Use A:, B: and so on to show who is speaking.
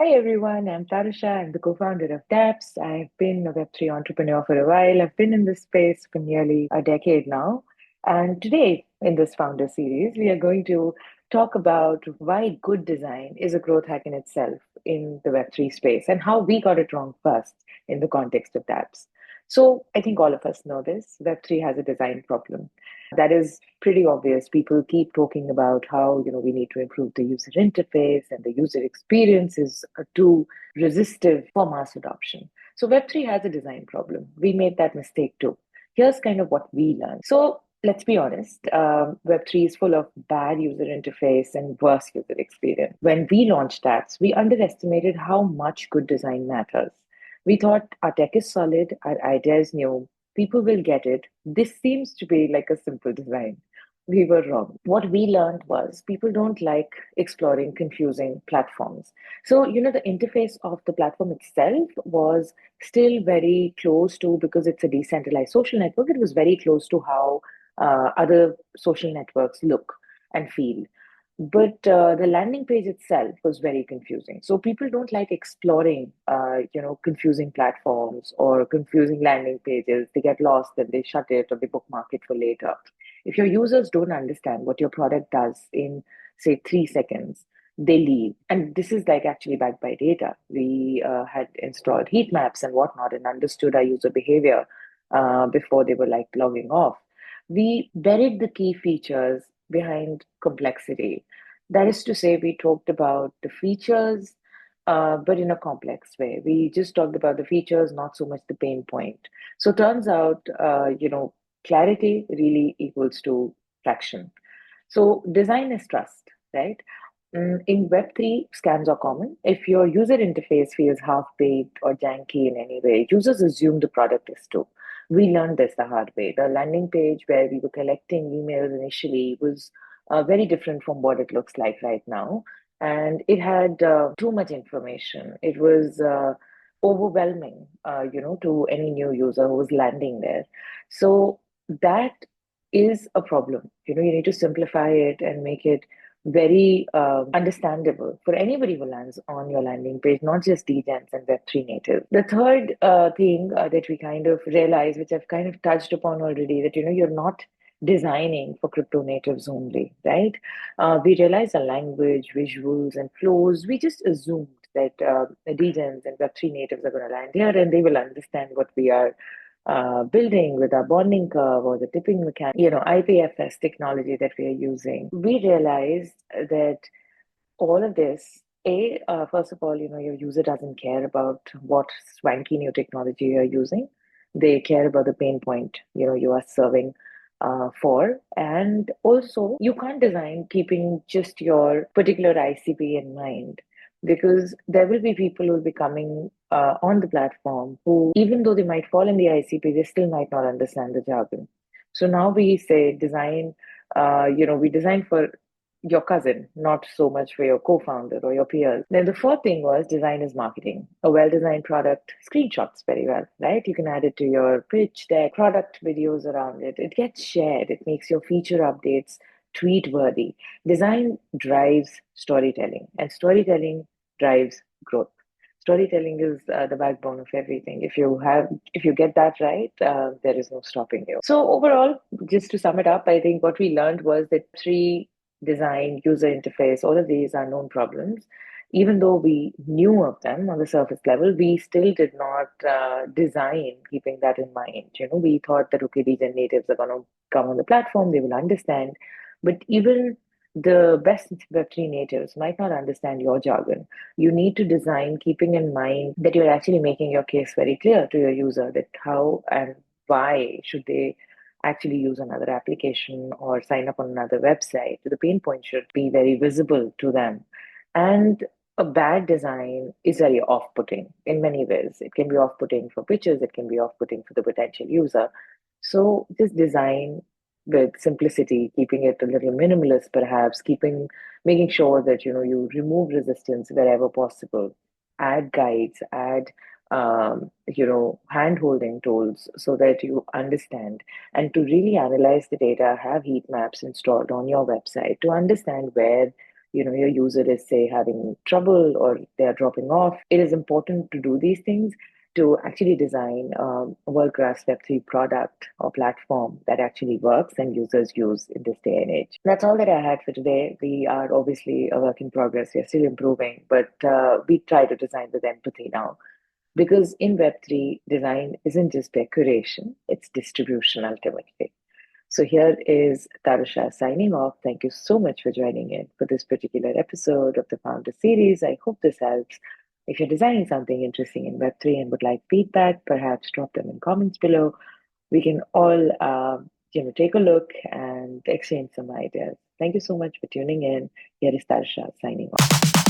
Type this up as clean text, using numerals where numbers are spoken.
A: Hi everyone, I'm Tarusha. I'm the co-founder of Dapps. I've been a Web3 entrepreneur for a while. I've been in this space for nearly a decade now. And today, in this founder series, we are going to talk about why good design is a growth hack in itself in the Web3 space and how we got it wrong first in the context of Dapps. So I think all of us know this. Web3 has a design problem. That is pretty obvious. People keep talking about how, we need to improve the user interface and the user experience is too resistive for mass adoption. So Web3 has a design problem. We made that mistake too. Here's kind of what we learned. So let's be honest, Web3 is full of bad user interface and worse user experience. When we launched apps, we underestimated how much good design matters. We thought our tech is solid, our idea is new, people will get it. This seems to be like a simple design. We were wrong. What we learned was people don't like exploring confusing platforms. So, the interface of the platform itself was still very close to, because it's a decentralized social network, it was very close to how other social networks look and feel. But the landing page itself was very confusing. So people don't like exploring, confusing platforms or confusing landing pages. They get lost and they shut it or they bookmark it for later. If your users don't understand what your product does in, say, 3 seconds, they leave. And this is like actually backed by data. We had installed heat maps and whatnot and understood our user behavior before they were like logging off. We buried the key features behind complexity. That is to say, we talked about the features, but in a complex way. We just talked about the features, not so much the pain point. So turns out, clarity really equals to traction. So design is trust, right? In Web3, scams are common. If your user interface feels half-baked or janky in any way, users assume the product is too. We learned this the hard way. The landing page where we were collecting emails initially was very different from what it looks like right now. And it had too much information. It was overwhelming, to any new user who was landing there. So that is a problem. You need to simplify it and make it very understandable for anybody who lands on your landing page, not just degens and Web3 native. The third thing that we kind of realized, which I've kind of touched upon already, that you're not designing for crypto natives only, right? We realized the language, visuals, and flows. We just assumed that the degens and Web3 natives are going to land here and they will understand what we are building with our bonding curve or the tipping mechanic, IPFS technology that we are using. We realized that all of this, first of all, your user doesn't care about what swanky new technology you're using. They care about the pain point, you are serving for. And also, you can't design keeping just your particular ICP in mind because there will be people who will be coming on the platform who, even though they might fall in the ICP, they still might not understand the jargon. So now we say design, we design for your cousin, not so much for your co-founder or your peers. Then the fourth thing was design is marketing. A well-designed product screenshots very well, right? You can add it to your pitch deck, product videos around it. It gets shared. It makes your feature updates tweet worthy. Design drives storytelling, and storytelling drives growth. Storytelling is the backbone of everything. If you get that right, there is no stopping you. So overall, just to sum it up, I think what we learned was that three design, user interface, all of these are known problems. Even though we knew of them on the surface level, we still did not design keeping that in mind. We thought that, okay, these are natives are going to come on the platform, they will understand. But even the best Web3 natives might not understand your jargon. You need to design keeping in mind that you're actually making your case very clear to your user that how and why should they actually use another application or sign up on another website. The pain point should be very visible to them. And a bad design is very off putting in many ways. It can be off putting for pitches, it can be off putting for the potential user. So just design with simplicity, keeping it a little minimalist, perhaps, making sure that you remove resistance wherever possible. Add guides, add hand-holding tools so that you understand and to really analyze the data, have heat maps installed on your website to understand where your user is, say, having trouble or they're dropping off. It is important to do these things to actually design a world-class Web3 product or platform that actually works and users use in this day and age. That's all that I had for today. We are obviously a work in progress. We're still improving, but we try to design with empathy now. Because in Web3, design isn't just decoration, it's distribution ultimately. So here is Tarusha signing off. Thank you so much for joining in for this particular episode of the Founder Series. I hope this helps. If you're designing something interesting in Web3 and would like feedback, perhaps drop them in comments below. We can all, take a look and exchange some ideas. Thank you so much for tuning in. Here is Tarusha signing off.